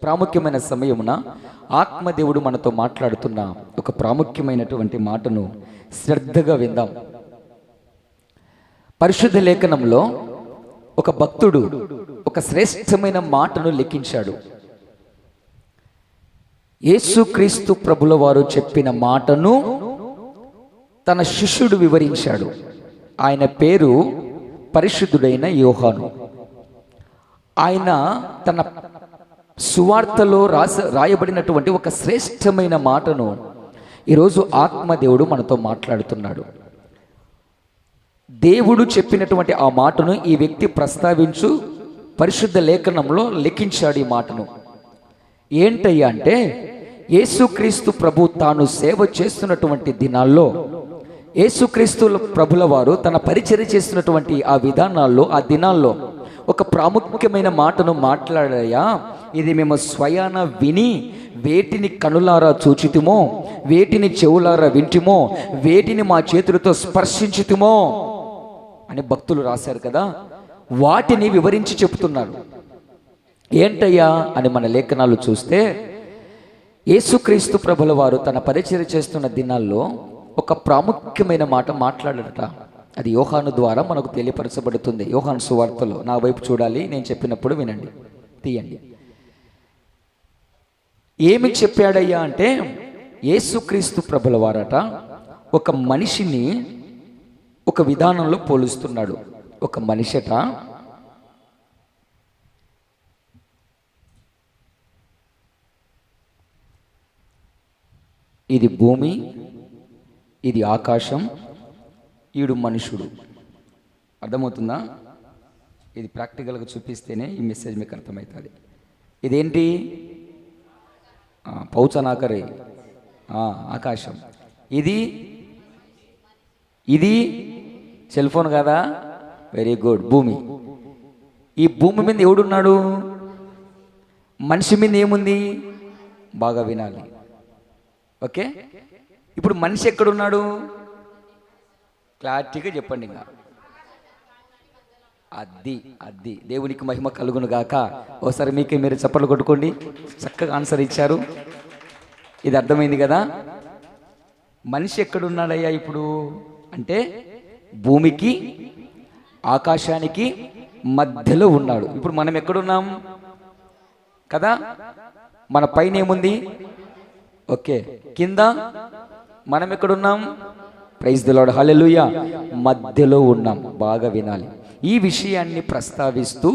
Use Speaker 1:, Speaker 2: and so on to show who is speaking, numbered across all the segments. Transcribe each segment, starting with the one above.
Speaker 1: ప్రాముఖ్యమైన సమయమున ఆత్మదేవుడు మనతో మాట్లాడుతున్న ఒక ప్రాముఖ్యమైనటువంటి మాటను శ్రద్ధగా విందాం. పరిశుద్ధ లేఖనంలో ఒక భక్తుడు ఒక శ్రేష్టమైన మాటను లిఖించాడు. యేసుక్రీస్తు ప్రభుల వారు చెప్పిన మాటను తన శిష్యుడు వివరించాడు. ఆయన పేరు పరిశుద్ధుడైన యోహాను. ఆయన తన సువార్తలో రాయబడినటువంటి ఒక శ్రేష్టమైన మాటను ఈరోజు ఆత్మదేవుడు మనతో మాట్లాడుతున్నాడు. దేవుడు చెప్పినటువంటి ఆ మాటను ఈ వ్యక్తి ప్రస్తావించు పరిశుద్ధ లేఖనంలో లిఖించాడు. ఈ మాటను ఏంటయ్యా అంటే, యేసుక్రీస్తు ప్రభు తాను సేవ చేస్తున్నటువంటి దినాల్లో, యేసుక్రీస్తు ప్రభుల వారు తన పరిచర్య చేస్తున్నటువంటి ఆ విధానాల్లో, ఆ దినాల్లో ఒక ప్రాముఖ్యమైన మాటను మాట్లాడాయా. ఇది మేము స్వయాన విని వేటిని కనులారా చూచితిమో, వేటిని చెవులారా వింటిమో, వేటిని మా చేతులతో స్పర్శించితిమో అని భక్తులు రాశారు కదా. వాటిని వివరించి చెప్తున్నారు. ఏంటయ్యా అని మన లేఖనాలు చూస్తే, యేసుక్రీస్తు ప్రభుల వారు తన పరిచర్య చేస్తున్న దినాల్లో ఒక ప్రాముఖ్యమైన మాట మాట్లాడట. అది యోహాను ద్వారా మనకు తెలియపరచబడుతుంది. యోహాను సువార్తలో, నా వైపు చూడాలి, నేను చెప్పినప్పుడు వినండి, తీయండి. ఏమి చెప్పాడయ్యా అంటే, యేసుక్రీస్తు ప్రభుల వారట ఒక మనిషిని ఒక విధానంలో పోలుస్తున్నాడు. ఒక మనిషట ఇది భూమి, ఇది ఆకాశం, ఈడు మనుషుడు. అర్థమవుతుందా? ఇది ప్రాక్టికల్గా చూపిస్తేనే ఈ మెసేజ్ మీకు అర్థమవుతుంది. ఇదేంటి? పౌచనాకరే ఆకాశం. ఇది సెల్ ఫోన్ కదా, వెరీ గుడ్, భూమి. ఈ భూమి మీద ఎవడున్నాడు? మనిషి మీద ఏముంది? బాగా వినాలి, ఓకే? ఇప్పుడు మనిషి ఎక్కడున్నాడు? క్లారిటీగా చెప్పండి. ఇంకా అది దేవునికి మహిమ కలుగును గాక. ఒకసారి మీకే మీరు చప్పట్లు కొట్టుకోండి. చక్కగా ఆన్సర్ ఇచ్చారు. ఇది అర్థమైంది కదా. మనిషి ఎక్కడున్నాడయ్యా ఇప్పుడు అంటే, భూమికి ఆకాశానికి మధ్యలో ఉన్నాడు. ఇప్పుడు మనం ఎక్కడున్నాం కదా? మన పైన ఏముంది? ఓకే, కింద మనం ఎక్కడున్నాం? ప్రైజ్ ది లార్డ్, హల్లెలూయా. మధ్యలో ఉన్నాం. బాగా వినాలి. ఈ విషయాన్ని ప్రస్తావిస్తూ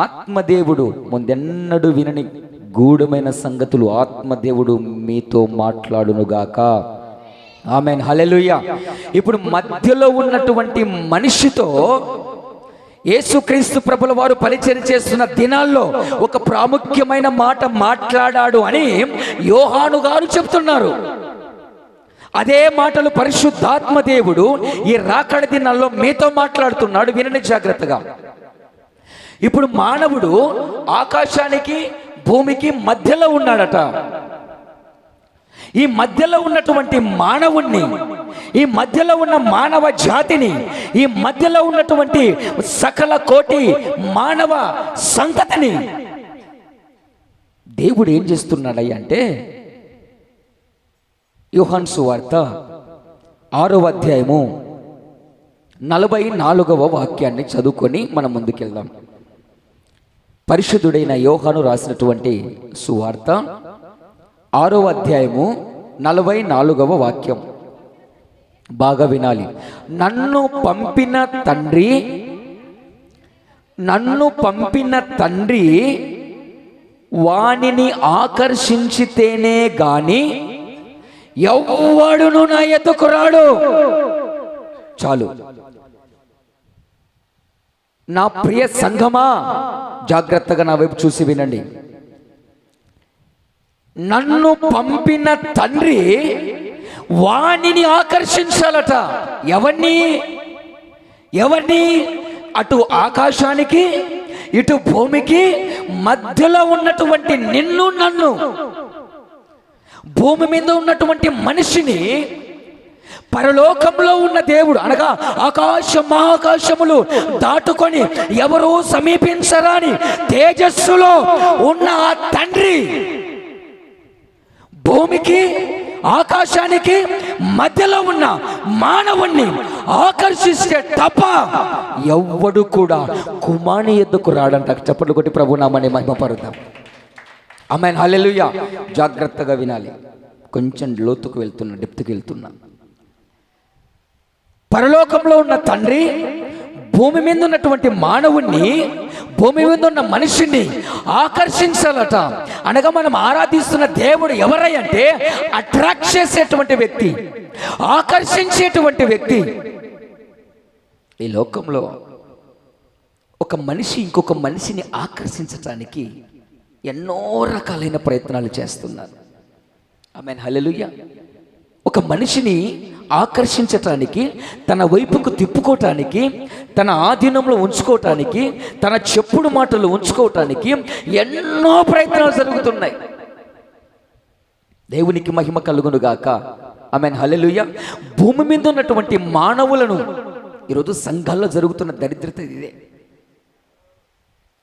Speaker 1: ఆత్మదేవుడు ముందెన్నడూ వినని గూఢమైన సంగతులు ఆత్మదేవుడు మీతో మాట్లాడునుగాక. ఆమేన్, హల్లెలూయా. ఇప్పుడు మధ్యలో ఉన్నటువంటి మనిషితో యేసుక్రీస్తు ప్రభుల వారు పరిచర్య చేస్తున్న దినాల్లో ఒక ప్రాముఖ్యమైన మాట మాట్లాడాడు అని యోహాను గారు చెప్తున్నారు. అదే మాటలు పరిశుద్ధాత్మ దేవుడు ఈ రాకడ దినాల్లో మీతో మాట్లాడుతున్నాడు. వినండి జాగ్రత్తగా. ఇప్పుడు మానవుడు ఆకాశానికి భూమికి మధ్యలో ఉన్నాడట. ఈ మధ్యలో ఉన్నటువంటి మానవుణ్ణి, ఈ మధ్యలో ఉన్న మానవ జాతిని, ఈ మధ్యలో ఉన్నటువంటి సకల కోటి మానవ సంతతిని దేవుడు ఏం చేస్తున్నాడయ్య అంటే, యోహాను సువార్త 6వ అధ్యాయము 44వ వాక్యాన్ని చదువుకొని మనం ముందుకెళ్దాం. పరిశుద్ధుడైన యోహాను రాసినటువంటి సువార్త 6వ అధ్యాయము 44వ వాక్యం. బాగా వినాలి. నన్ను పంపిన తండ్రి వానిని ఆకర్షించితేనే గాని ఎవ్వడును నా ఎద్దకు రాడు. చాలు. నా ప్రియ సంఘమా, జాగ్రత్తగా నా వైపు చూసి వినండి. నన్ను పంపిన తండ్రి వానిని ఆకర్షించాలట. ఎవరిని? అటు ఆకాశానికి ఇటు భూమికి మధ్యలో ఉన్నటువంటి నిన్ను, నన్ను, భూమి మీద ఉన్నటువంటి మనిషిని పరలోకంలో ఉన్న దేవుడు అనగా మహాకాశములు దాటుకొని ఎవరూ సమీపించరాని తేజస్సులో ఉన్న ఆ తండ్రి భూమికి ఆకాశానికి మధ్యలో ఉన్న మానవుణ్ణి ఆకర్షిస్తే తప్ప ఎవ్వడు కూడా కుమారుని ఎద్దుకు రాడంట. చప్పట్లు కొట్టి ప్రభు నామని మహిమపరుద్దాం. ఆమేన్, హల్లెలూయా. జాగ్రత్తగా వినాలి. కొంచెం లోతుకు వెళ్తున్నా, డెప్త్కి వెళ్తున్నా. పరలోకంలో ఉన్న తండ్రి భూమి మీద ఉన్నటువంటి మానవుణ్ణి, భూమి మీద ఉన్న మనిషిని ఆకర్షించాలట. అనగా మనం ఆరాధిస్తున్న దేవుడు ఎవరై అంటే అట్రాక్ట్ చేసేటువంటి వ్యక్తి, ఆకర్షించేటువంటి వ్యక్తి. ఈ లోకంలో ఒక మనిషి ఇంకొక మనిషిని ఆకర్షించటానికి ఎన్నో రకాలైన ప్రయత్నాలు చేస్తున్నారు. ఆమేన్, హల్లెలూయా. ఒక మనిషిని ఆకర్షించటానికి, తన వైపుకు తిప్పుకోవటానికి, తన ఆధీనంలో ఉంచుకోవటానికి, తన చెప్పుడు మాటలు ఉంచుకోవటానికి ఎన్నో ప్రయత్నాలు జరుగుతున్నాయి. దేవునికి మహిమ కలుగును గాక. ఆమేన్, హల్లెలూయా. భూమి మీద ఉన్నటువంటి మానవులను ఈరోజు సంఘాల్లో జరుగుతున్న దరిద్రత ఇదే.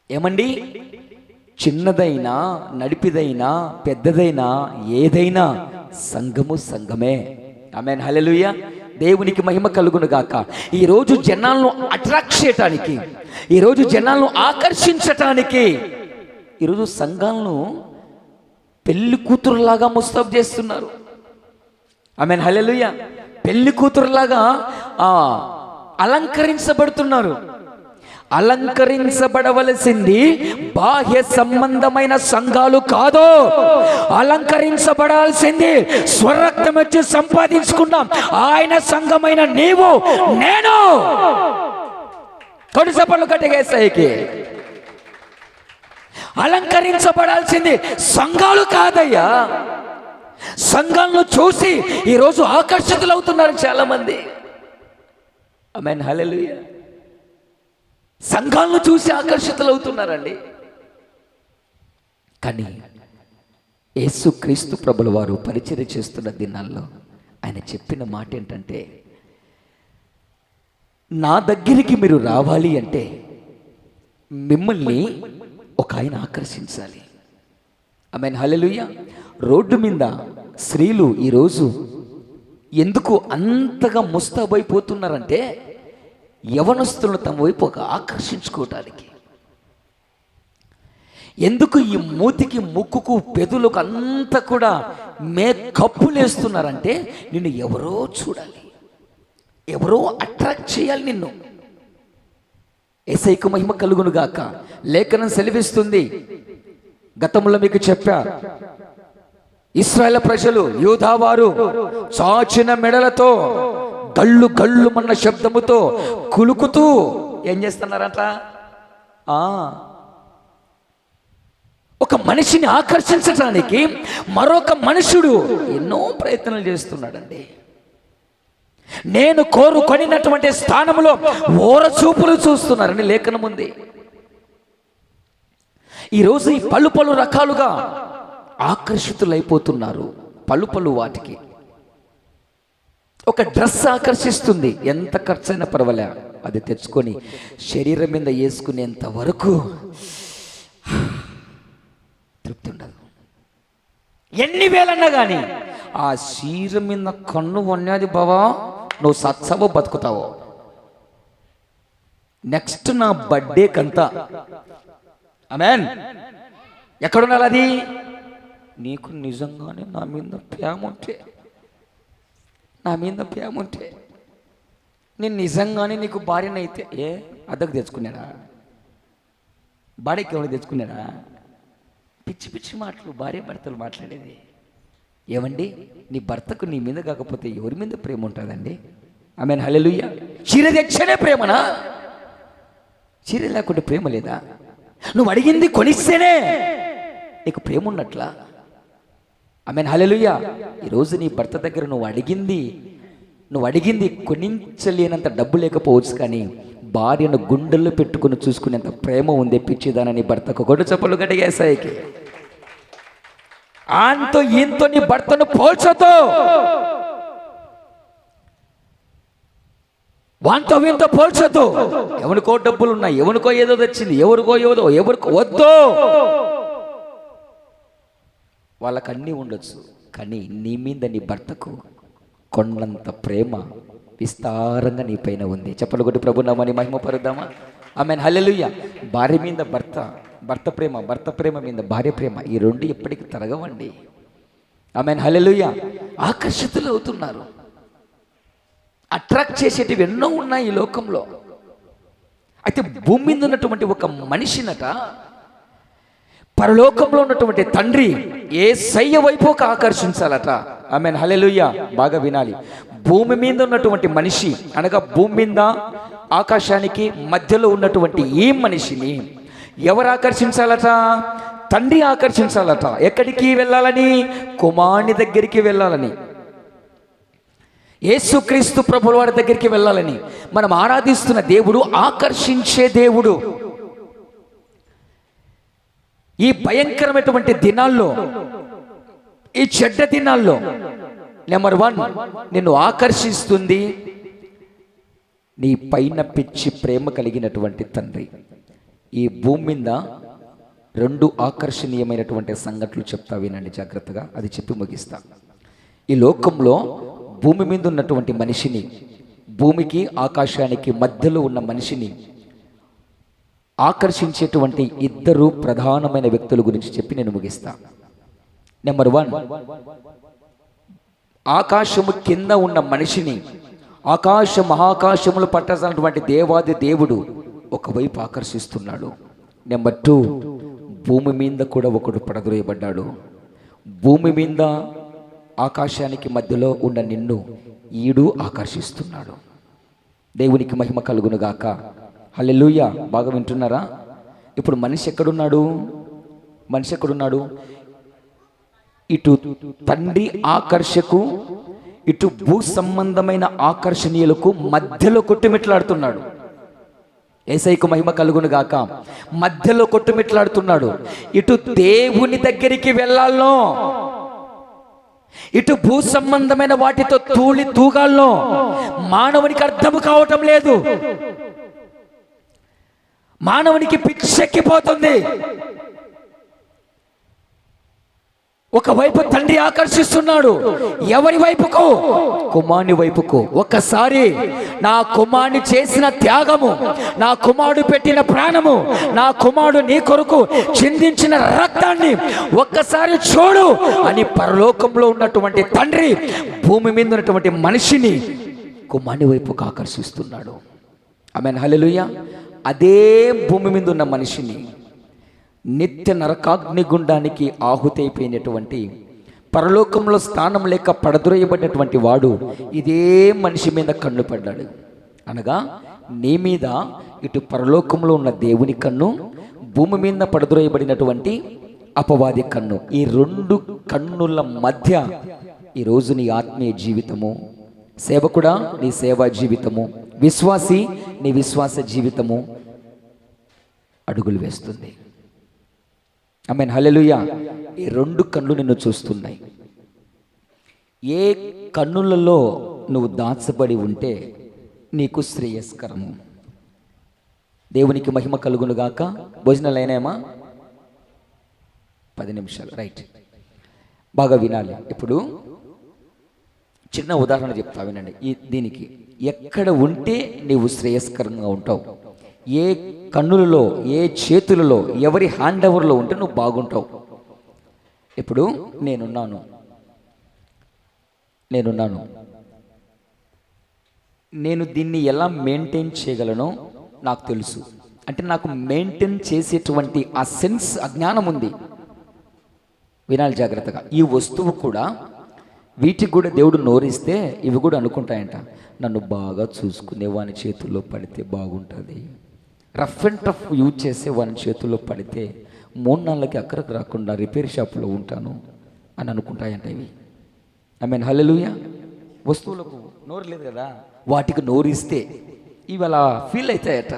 Speaker 1: ఏమండి, చిన్నదైనా నడిపిదైనా పెద్దదైనా ఏదైనా సంఘము సంఘమే. ఆమేన్, హల్లెలూయా. దేవునికి మహిమ కలుగును గాక. ఈరోజు జనాలను అట్రాక్ట్ చేయటానికి, ఈరోజు జనాలను ఆకర్షించటానికి ఈరోజు సంఘాలను పెళ్లి కూతురులాగా ముస్తాబు చేస్తున్నారు. ఆమేన్, హల్లెలూయా. పెళ్లి కూతురులాగా అలంకరించబడుతున్నారు. అలంకరించబడవలసింది బాహ్య సంబంధమైన సంఘాలు కాదు, అలంకరించబడాల్సింది స్వరక్తం వచ్చి సంపాదించుకున్నాం ఆయన సంఘమైన నీవు నేను. కొడి సపలు కట్టేసాయికి అలంకరించబడాల్సింది సంఘాలు కాదయ్యా. సంఘాలను చూసి ఈరోజు ఆకర్షితులవుతున్నారు చాలా మంది. ఆమేన్, హల్లెలూయా. సంఘాలను చూసి ఆకర్షితులవుతున్నారండి. కానీ యేసుక్రీస్తు ప్రభుల వారు పరిచర్య చేస్తున్న దినాల్లో ఆయన చెప్పిన మాట ఏంటంటే, నా దగ్గరికి మీరు రావాలి అంటే మిమ్మల్ని ఒక ఆయన ఆకర్షించాలి. ఆమేన్, హల్లెలూయా. రోడ్డు మీద స్త్రీలు ఈరోజు ఎందుకు అంతగా ముస్తాబైపోతున్నారంటే యవనస్తులను తమ వైపు ఒక ఆకర్షించుకోవటానికి. ఎందుకు ఈ మూతికి ముక్కుకు పెదులకు అంతా కూడా కప్పులు వేస్తున్నారంటే నిన్ను ఎవరో చూడాలి, ఎవరో అట్రాక్ట్ చేయాలి నిన్ను. యేసయ్యకు మహిమ కలుగును గాక. లేఖనం సెలవిస్తుంది, గతంలో మీకు చెప్పా, ఇశ్రాయేలు ప్రజలు యూదావారు చాచిన మెడలతో గళ్ళు గళ్ళు మన్న శబ్దముతో కులుకుతూ ఏం చేస్తున్నారంట? ఒక మనిషిని ఆకర్షించడానికి మరొక మనుషుడు ఎన్నో ప్రయత్నాలు చేస్తున్నాడండి. నేను కోరుకొనినటువంటి స్థానంలో ఓర చూపులు చూస్తున్నారని లేఖనం ఉంది. ఈరోజు ఈ పలు పలు రకాలుగా ఆకర్షితులైపోతున్నారు. పలు పలు వాటికి ఒక డ్రెస్ ఆకర్షిస్తుంది, ఎంత ఖర్చైనా పర్వాలే అది తెచ్చుకొని శరీరం మీద వేసుకునేంత వరకు తృప్తి ఉండదు. ఎన్ని వేలన్నా కానీ ఆ చీర మీద కన్ను ఉన్నది బావా, నువ్వు సత్సవో బతుకుతావో. నెక్స్ట్ నా బర్త్డే కంతా ఆమేన్. ఎక్కడున్నారు అది? నీకు నిజంగానే నా మీద ప్రేమ ఉంటే, నేను నిజంగానే నీకు భార్యనైతే అద్దకు తెచ్చుకున్నాడా? బాడీకి ఎవరు తెచ్చుకున్నాడా? పిచ్చి పిచ్చి మాటలు భార్య భర్తలు మాట్లాడేది. ఏమండి, నీ భర్తకు నీ మీద కాకపోతే ఎవరి మీద ప్రేమ ఉంటుందండి? ఆమేన్, హల్లెలూయా. చీర తెచ్చనే ప్రేమనా? చీర లేకుంటే ప్రేమ లేదా? నువ్వు అడిగింది కొనిస్తేనే నీకు ప్రేమ ఉన్నట్లా? ఆమేన్, హల్లెలూయా. ఈరోజు నీ భర్త దగ్గర నువ్వు అడిగింది కొనించలేనంత డబ్బు లేకపోవచ్చు, కానీ భార్యను గుండెల్లో పెట్టుకుని చూసుకునేంత ప్రేమ ఉంది పిచ్చిదానని భర్తకు. కొడు చప్పలు గట్టిగేసాయికి. ఆంతో ఈంతో నీ భర్తను పోల్చొద్దు. వాంతో వీంతో పోల్చొద్దు. ఎవరికో డబ్బులు ఉన్నాయి, ఎవరికో ఏదో తెచ్చింది, ఎవరికో వద్దు. వాళ్ళకి అన్నీ ఉండొచ్చు, కానీ నీ మీద నీ భర్తకు కొండంత ప్రేమ విస్తారంగా నీ పైన ఉంది. చెప్పలు కొట్టి ప్రభు నామాన్ని మహిమపరుద్దామా? ఆమెన్, హల్లెలూయా. భార్య మీద భర్త ప్రేమ మీద భార్య ప్రేమ, ఈ రెండు ఎప్పటికీ తరగవండి. ఆమెన్, హల్లెలూయా. ఆకర్షితులు అవుతున్నారు. అట్రాక్ట్ చేసేటివి ఎన్నో ఉన్నాయి ఈ లోకంలో. అయితే భూమి మీద ఉన్నటువంటి ఒక మనిషినట పరలోకంలో ఉన్నటువంటి తండ్రి యేసయ్య వైపు ఆకర్షించాలట. ఆమెన్, హల్లెలూయా. బాగా వినాలి. భూమి మీద ఉన్నటువంటి మనిషి అనగా భూమి మీద ఆకాశానికి మధ్యలో ఉన్నటువంటి ఈ మనిషిని ఎవరు ఆకర్షించాలట? తండ్రి ఆకర్షించాలట. ఎక్కడికి వెళ్ళాలని? కుమారుని దగ్గరికి వెళ్ళాలని, యేసుక్రీస్తు ప్రభుల వారి దగ్గరికి వెళ్ళాలని. మనం ఆరాధిస్తున్న దేవుడు ఆకర్షించే దేవుడు. ఈ భయంకరమైనటువంటి దినాల్లో, ఈ చెడ్డ దినాల్లో నెంబర్ 1 నిన్ను ఆకర్షిస్తుంది నీ పైన పిచ్చి ప్రేమ కలిగినటువంటి తండ్రి. ఈ భూమి మీద 2 ఆకర్షణీయమైనటువంటి సంఘటనలు చెప్తా, వినండి జాగ్రత్తగా, అది చెప్పి ముగిస్తా. ఈ లోకంలో భూమి మీద ఉన్నటువంటి మనిషిని, భూమికి ఆకాశానికి మధ్యలో ఉన్న మనిషిని ఆకర్షించేటువంటి 2 ప్రధానమైన వ్యక్తుల గురించి చెప్పి నేను ముగిస్తా. నెంబర్ 1, ఆకాశము కింద ఉన్న మనిషిని మహాకాశములు పట్టాల్సినటువంటి దేవాది దేవుడు ఒకవైపు ఆకర్షిస్తున్నాడు. నెంబర్ 2, భూమి మీద కూడా ఒకడు పడద్రోయబడ్డాడు. భూమి మీద ఆకాశానికి మధ్యలో ఉన్న నిన్ను ఈడు ఆకర్షిస్తున్నాడు. దేవునికి మహిమ కలుగును గాక. హల్లెలూయా. బాగా వింటున్నారా? ఇప్పుడు మనిషి ఎక్కడున్నాడు? ఇటు తండ్రి ఆకర్షకు, ఇటు భూ సంబంధమైన ఆకర్షణీయులకు మధ్యలో కొట్టుమిట్లాడుతున్నాడు. యేసయ్యకు మహిమ కలుగును గాక. మధ్యలో కొట్టుమిట్లాడుతున్నాడు. ఇటు దేవుని దగ్గరికి వెళ్ళాలనో, ఇటు భూ సంబంధమైన వాటితో తూగాల్లో మానవునికి అర్థము కావటం లేదు. మానవునికి పిచ్చెక్కిపోతుంది. ఒకవైపు తండ్రి ఆకర్షిస్తున్నాడు. ఎవరి వైపుకు? కుమారుని వైపుకు. ఒక్కసారి నా కుమారుని చేసిన త్యాగము, నా కుమారుడు పెట్టిన ప్రాణము, నా కుమారుడు నీ కొరకు చిందించిన రక్తాన్ని ఒక్కసారి చూడు అని పరలోకంలో ఉన్నటువంటి తండ్రి భూమి మీద ఉన్నటువంటి మనిషిని కుమారుని వైపుకు ఆకర్షిస్తున్నాడు. ఆమేన్, హల్లెలూయా. అదే భూమి మీద ఉన్న మనిషిని నిత్య నరకాగ్నిగుండానికి ఆహుతైపోయినటువంటి, పరలోకంలో స్థానం లేక పడద్రోయబడినటువంటి వాడు ఇదే మనిషి మీద కన్ను పడ్డాడు. అనగా నీ మీద ఇటు పరలోకంలో ఉన్న దేవుని కన్ను, భూమి మీద పడద్రోయబడినటువంటి అపవాది కన్ను. ఈ 2 కన్నుల మధ్య ఈరోజు నీ ఆత్మీయ జీవితము, సేవకుడా నీ సేవా జీవితము, విశ్వాసి నీ విశ్వాస జీవితము అడుగులు వేస్తుంది. ఆమేన్, హల్లెలూయా. ఈ 2 కన్నులు నిన్ను చూస్తున్నాయి. ఏ కన్నులలో నువ్వు దాచబడి ఉంటే నీకు శ్రేయస్కరము. దేవునికి మహిమ కలుగును గాక. భోజనాలు అయినాయమా? 10 నిమిషాలు, రైట్. బాగా వినాలి. ఇప్పుడు చిన్న ఉదాహరణ చెప్తా, వినండి. దీనికి ఎక్కడ ఉంటే నీవు శ్రేయస్కరంగా ఉంటావు, ఏ కన్నులలో, ఏ చేతులలో, ఎవరి హ్యాండ్ ఓవర్లో ఉంటే నువ్వు బాగుంటావు. ఇప్పుడు నేనున్నాను, నేను దీన్ని ఎలా మెయింటైన్ చేయగలనో నాకు తెలుసు. అంటే నాకు మెయింటైన్ చేసేటువంటి ఆ సెన్స్, అజ్ఞానం ఉంది. వినాలి జాగ్రత్తగా. ఈ వస్తువు కూడా, వీటికి కూడా దేవుడు నోరిస్తే ఇవి కూడా అనుకుంటాయంట, నన్ను బాగా చూసుకునే వాని చేతుల్లో పడితే బాగుంటుంది, రఫ్ అండ్ టఫ్ యూజ్ చేసే వాని చేతుల్లో పడితే 3 నెలలకి అక్కడికి రాకుండా రిపేర్ షాప్లో ఉంటాను అని అనుకుంటాయంట ఇవి. ఆమేన్, హల్లెలూయా. వస్తువులకు నోరు లేదు కదా, వాటికి నోరిస్తే ఇవి అలా ఫీల్ అవుతాయట.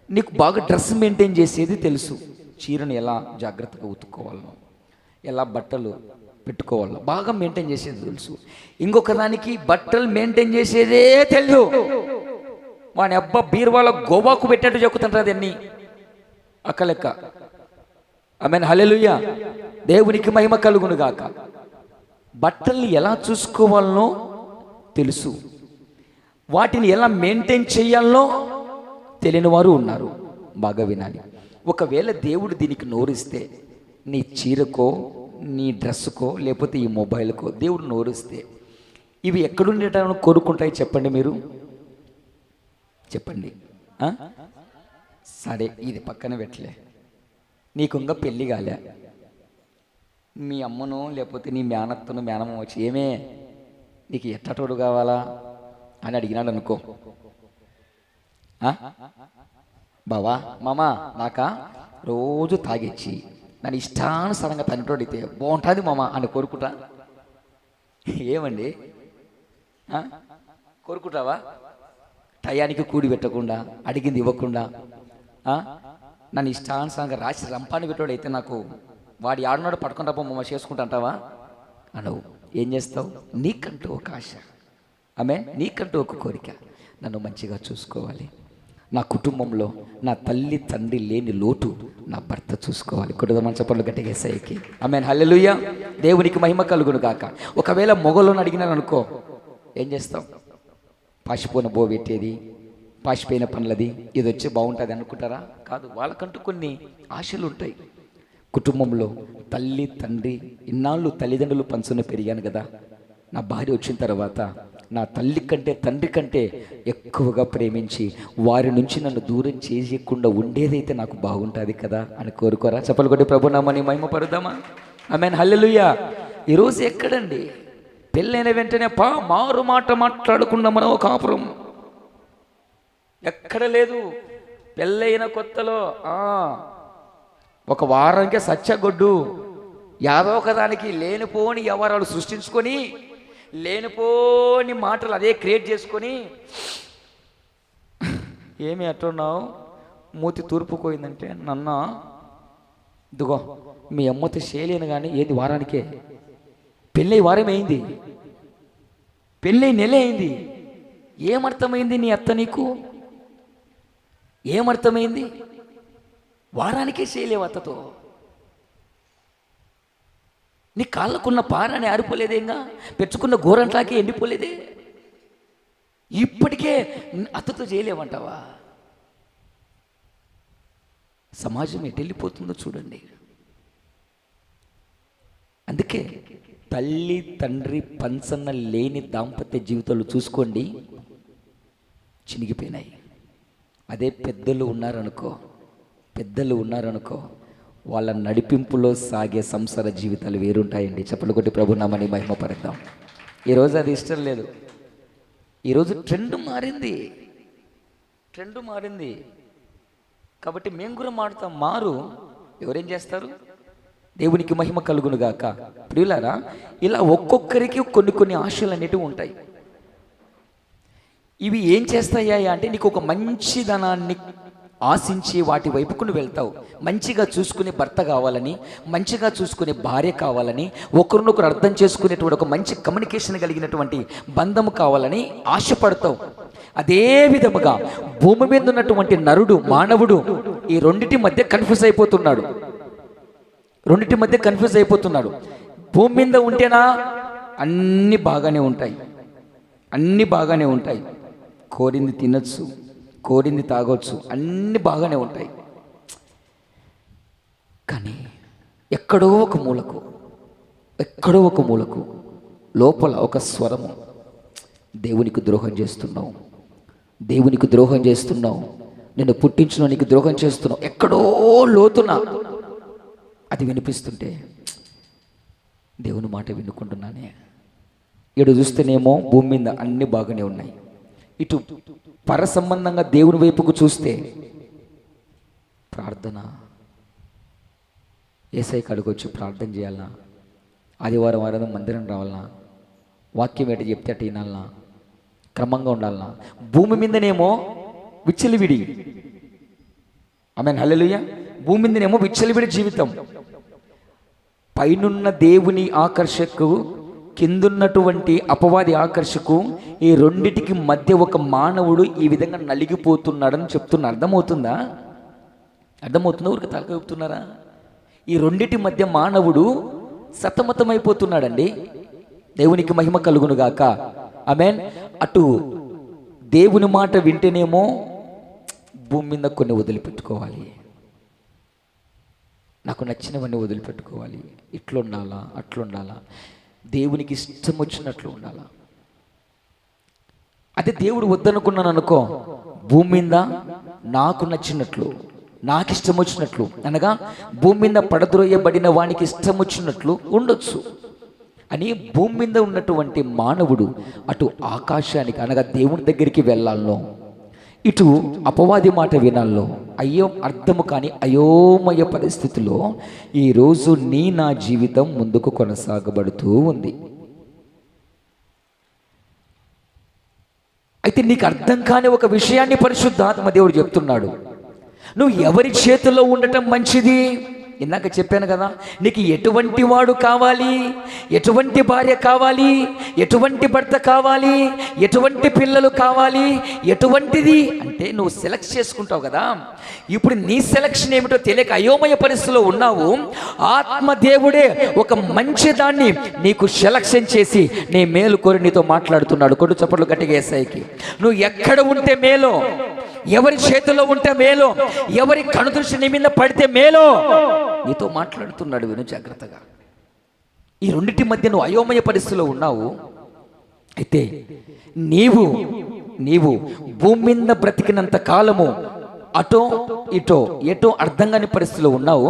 Speaker 1: నీకు బాగా డ్రెస్ మెయింటైన్ చేసేది తెలుసు, చీరను ఎలా జాగ్రత్తగా ఉతుక్కోవాలనో, ఎలా బట్టలు పెట్టుకోవాలో బాగా మెయింటైన్ చేసేది తెలుసు. ఇంకొక దానికి బట్టలు మెయింటైన్ చేసేదే తెలియదు. వాని అబ్బా బీరువాలో గోవాకు పెట్టినట్టు చెక్కుతుంటారు అన్ని అక్క లెక్క. ఆమేన్, హల్లెలూయా. దేవునికి మహిమ కలుగును గాక. బట్టల్ని ఎలా చూసుకోవాలనో తెలుసు, వాటిని ఎలా మెయింటైన్ చేయాలనో తెలియని వారు ఉన్నారు. బాగా వినాలి. ఒకవేళ దేవుడు దీనికి నోరిస్తే, నీ చీరకో నీ డ్రెస్సుకో లేకపోతే ఈ మొబైల్కో దేవుడు నోరిస్తే, ఇవి ఎక్కడుండేటని కోరుకుంటాయి చెప్పండి, మీరు చెప్పండి. సరే, ఇది పక్కన పెట్టలే. నీకు ఇంకా పెళ్ళి కాలే, మీ అమ్మను లేకపోతే నీ మేనత్తను మేనమ్మ వచ్చి ఏమే నీకు ఎట్టటోడు కావాలా అని అడిగినాడు అనుకో. బావా మామా నాకా రోజు తాగిచ్చి నన్ను ఇష్టానుసారంగా తనటోడితే బాగుంటుంది మామ అని కోరుకుంటా. ఏమండి, కోరుకుంటావా? టయానికి కూడి పెట్టకుండా, అడిగింది ఇవ్వకుండా, నన్ను ఇష్టానుసారంగా రాసి రంపాన్ని పెట్టోడైతే నాకు వాడి ఆడున్నాడు పట్టుకుని రప్ప మమ్మ చేసుకుంటా అంటావా? అనవు. ఏం చేస్తావు? నీకంటూ ఒక ఆశ, ఆమె నీకంటూ ఒక కోరిక, నన్ను మంచిగా చూసుకోవాలి, నా కుటుంబంలో నా తల్లి తండ్రి లేని లోటు నా భర్త చూసుకోవాలి. కొడుదమని చెప్పలు గట్టిగా యేసయ్యకి. ఆమేన్, హల్లెలూయా. దేవునికి మహిమ కలుగును గాక. ఒకవేళ మొగలను అడిగినాను అనుకో, ఏం చేస్తాం? పాసిపోయిన బో పెట్టేది, పాసిపోయిన పనులది, ఇది వచ్చి బాగుంటుంది అనుకుంటారా? కాదు. వాళ్ళకంటూ కొన్ని ఆశలు ఉంటాయి. కుటుంబంలో తల్లి తండ్రి, ఇన్నాళ్ళు తల్లిదండ్రులు పంచుని పెరిగాను కదా, నా భార్య వచ్చిన తర్వాత నా తల్లి కంటే తండ్రి కంటే ఎక్కువగా ప్రేమించి వారి నుంచి నన్ను దూరం చేయకుండా ఉండేదైతే నాకు బాగుంటుంది కదా అని కోరుకోరా? చెప్పలు కొట్టి ప్రభునామాని మహిమపరుద్దామా? ఆమేన్, హల్లెలూయా. ఈరోజు ఎక్కడండి పెళ్ళైన వెంటనే మారు మాట మాట్లాడకుండా మనం కాపురం ఎక్కడ లేదు. పెళ్ళైన కొత్తలో ఒక వారానికే సచ్చగొడ్డు, యాదో ఒకదానికి లేనిపోని వ్యవహారాలు సృష్టించుకొని లేనిపోని మాటలు అదే క్రియేట్ చేసుకొని, ఏమి అట్టున్నావు మూతి తూర్పు పోయిందంటే, నన్న ఇదిగో మీ అమ్మతో చేయలేను కానీ ఏది వారానికే, పెళ్ళి వారం అయింది, పెళ్ళి నెల అయింది. ఏమర్థమైంది నీ అత్త నీకు? ఏమర్థమైంది? వారానికే చేయలేవు అత్తతో. నీ కాళ్ళకున్న పారాని ఆరిపోలేదేంగా, పెంచుకున్న గోరంట్లాకి ఎండిపోలేదే, ఇప్పటికే అత్తతో చేయలేమంటావా? సమాజం ఎటు వెళ్ళిపోతుందో చూడండి. అందుకే తల్లి తండ్రి పంచన్న లేని దాంపత్య జీవితాలు చూసుకోండి, చినిగిపోయినాయి. అదే పెద్దలు ఉన్నారనుకో, వాళ్ళ నడిపింపులో సాగే సంసార జీవితాలు వేరుంటాయండి. చెప్పలు కొట్టి ప్రభునామాని మహిమపడతాం. ఈరోజు అది ఇష్టం లేదు. ఈరోజు ట్రెండ్ మారింది కాబట్టి మేము కూడా మారుతాం. ఎవరేం చేస్తారు? దేవునికి మహిమ కలుగును గాక. ప్రియులారా, ఇలా ఒక్కొక్కరికి కొన్ని ఆశలు అనేటివి ఉంటాయి. ఇవి ఏం చేస్తాయా అంటే, నీకు ఒక మంచి ధనాన్ని ఆశించి వాటి వైపుకు నువ్వు వెళ్తావు. మంచిగా చూసుకునే భర్త కావాలని, మంచిగా చూసుకునే భార్య కావాలని, ఒకరినొకరు అర్థం చేసుకునేటువంటి ఒక మంచి కమ్యూనికేషన్ కలిగినటువంటి బంధము కావాలని ఆశపడతావు. అదే విధముగా భూమి మీద ఉన్నటువంటి మానవుడు ఈ రెండింటి మధ్య కన్ఫ్యూజ్ అయిపోతున్నాడు. భూమి మీద ఉంటేనా అన్నీ బాగానే ఉంటాయి, కోరింది తినొచ్చు, కోరింది తాగొచ్చు, అన్నీ బాగానే ఉంటాయి. కానీ ఎక్కడో ఒక మూలకు లోపల ఒక స్వరము, దేవునికి ద్రోహం చేస్తున్నావు, నిన్ను పుట్టించిన నీకు ద్రోహం చేస్తున్నావు, ఎక్కడో లోతున అది వినిపిస్తుంటే, దేవుని మాట వినుకుంటున్నానే. ఇటు చూస్తేనేమో భూమి మీద అన్నీ బాగానే ఉన్నాయి, ఇటు పర సంబంధంగా దేవుని వైపుకు చూస్తే ప్రార్థన, యేసయ్య కాడికి వచ్చి ప్రార్థన చేయాలన్నా, ఆదివారం మందిరం రావాలన్నా, వాక్యం ఏంటి చెప్తే అటు వినాలన్నా, క్రమంగా ఉండాలన్నా. భూమి మీదనేమో విచ్చలివిడి. ఆమేన్, హల్లెలూయా. భూమి మీదనేమో విచ్చలివిడి జీవితం. పైనున్న దేవుని ఆకర్షకు కిందున్నటువంటి అపవాది ఆకర్షకు ఈ రెండిటికి మధ్య ఒక మానవుడు ఈ విధంగా నలిగిపోతున్నాడని చెప్తున్నా. అర్థమవుతుందా? ఊరికి తలకెప్పుతున్నారా? ఈ రెండిటి మధ్య మానవుడు సతమతమైపోతున్నాడండి. దేవునికి మహిమ కలుగును గాక. ఆమేన్. అటు దేవుని మాట వింటేనేమో భూమి మీద కొన్ని వదిలిపెట్టుకోవాలి, నాకు నచ్చినవన్నీ వదిలిపెట్టుకోవాలి, ఇట్లుండాలా అట్లుండాలా, దేవునికి ఇష్టం వచ్చినట్లు ఉండాలా. అదే దేవుడు వద్దనుకున్నాను అనుకో, భూమి మీద నాకు నచ్చినట్లు, నాకు ఇష్టం వచ్చినట్లు, అనగా భూమి మీద పడద్రోయబడిన వానికి ఇష్టం వచ్చినట్లు ఉండొచ్చు అని భూమి మీద ఉన్నటువంటి మానవుడు అటు ఆకాశానికి అనగా దేవుని దగ్గరికి వెళ్ళాలో, ఇటు అపవాది మాట వినాల్లో అర్థము కాని అయోమయ పరిస్థితిలో ఈరోజు నా జీవితం ముందుకు కొనసాగబడుతూ ఉంది. అయితే నీకు అర్థం కాని ఒక విషయాన్ని పరిశుద్ధాత్మ దేవుడు చెప్తున్నాడు. నువ్వు ఎవరి చేతుల్లో ఉండటం మంచిది? ఇందాక చెప్పాను కదా, నీకు ఎటువంటి వాడు కావాలి, ఎటువంటి భార్య కావాలి, ఎటువంటి భర్త కావాలి, ఎటువంటి పిల్లలు కావాలి, ఎటువంటిది అంటే నువ్వు సెలెక్ట్ చేసుకుంటావు కదా. ఇప్పుడు నీ సెలెక్షన్ ఏమిటో తెలియక అయోమయ పరిస్థితిలో ఉన్నావు. ఆత్మదేవుడే ఒక మంచి దాన్ని నీకు సెలెక్షన్ చేసి నీ మేలు కోరి నీతో మాట్లాడుతున్నాడు. కొడు చప్పట్లు గట్టిగా యేసయ్యకి. నువ్వు ఎక్కడ ఉంటే మేలో, ఎవరి చేతిలో ఉంటే మేలో, ఎవరి కనుదృష్టి నీ మీద పడితే మేలో నీతో మాట్లాడుతున్నాడు. విను జాగ్రత్తగా. ఈ రెండింటి మధ్య నువ్వు అయోమయ పరిస్థితిలో ఉన్నావు. అయితే నీవు భూమి మీద బ్రతికినంత కాలము అటో ఇటో ఎటో అర్థం కాని పరిస్థితిలో ఉన్నావు.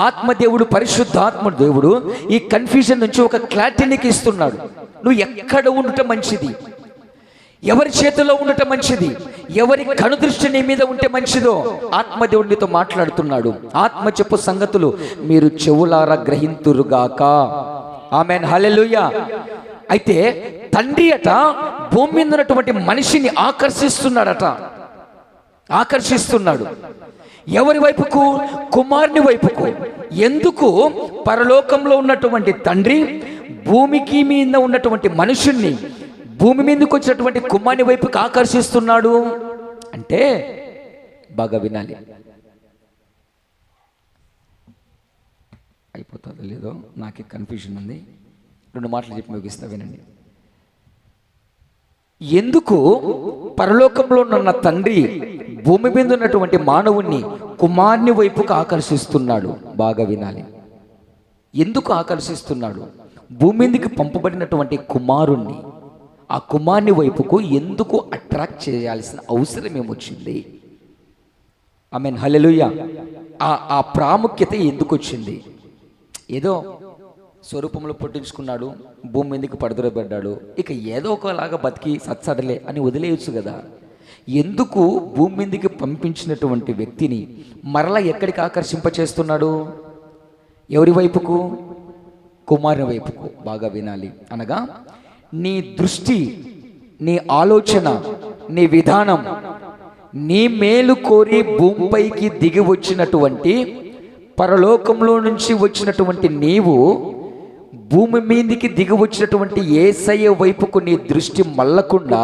Speaker 1: ఆత్మదేవుడు, పరిశుద్ధాత్మ దేవుడు ఈ కన్ఫ్యూజన్ నుంచి ఒక క్లారిటీకి ఇస్తున్నాడు. నువ్వు ఎక్కడ ఉండటం మంచిది, ఎవరి చేతిలో ఉండటం మంచిది, ఎవరి కనుదృష్టి నీ మీద ఉంటే మంచిదో ఆత్మదేవుడు నీతో మాట్లాడుతున్నాడు. ఆత్మ చెప్పు సంగతులు మీరు చెవులారా గ్రహింతురుగాక. ఆమేన్, హల్లెలూయా. అయితే తండ్రి అట భూమి మీద ఉన్నటువంటి మనిషిని ఆకర్షిస్తున్నాడు. ఎవరి వైపుకు? కుమారుని వైపుకు. ఎందుకు? పరలోకంలో ఉన్నటువంటి తండ్రి భూమికి మీద ఉన్నటువంటి మనుషుల్ని, భూమి మీదకి వచ్చినటువంటి కుమారుని వైపుకి ఆకర్షిస్తున్నాడు అంటే బాగా వినాలి. అయిపోతుందో లేదో నాకే కన్ఫ్యూజన్ ఉంది. 2 మాటలు చెప్పి ముగిస్తా, వినండి. ఎందుకు పరలోకంలో ఉన్న తండ్రి భూమి మీద ఉన్నటువంటి మానవుణ్ణి కుమారుని వైపుకు ఆకర్షిస్తున్నాడు? బాగా వినాలి. ఎందుకు ఆకర్షిస్తున్నాడు? భూమి మీదకి పంపబడినటువంటి కుమారుణ్ణి, ఆ కుమారుని వైపుకు ఎందుకు అట్రాక్ట్ చేయాల్సిన అవసరం ఏమొచ్చింది? ఆమేన్, హల్లెలూయా. ఆ ప్రాముఖ్యత ఎందుకు వచ్చింది? ఏదో స్వరూపంలో పుట్టించుకున్నాడు, భూమి మీదకి పడదొరబడ్డాడు, ఇక ఏదో ఒకలాగా బతికి సత్సడలే అని వదిలేయచ్చు కదా. ఎందుకు భూమి మీదకి పంపించినటువంటి వ్యక్తిని మరలా ఎక్కడికి ఆకర్షింపచేస్తున్నాడు? ఎవరి వైపుకు? కుమారుని వైపుకు. బాగా వినాలి. అనగా నీ దృష్టి, నీ ఆలోచన, నీ విధానం, నీ మేలు కోరి భూమిపైకి దిగి వచ్చినటువంటి, పరలోకంలో నుంచి వచ్చినటువంటి నీవు భూమి మీదికి దిగి వచ్చినటువంటి యేసయ్య వైపుకు నీ దృష్టి మళ్ళకుండా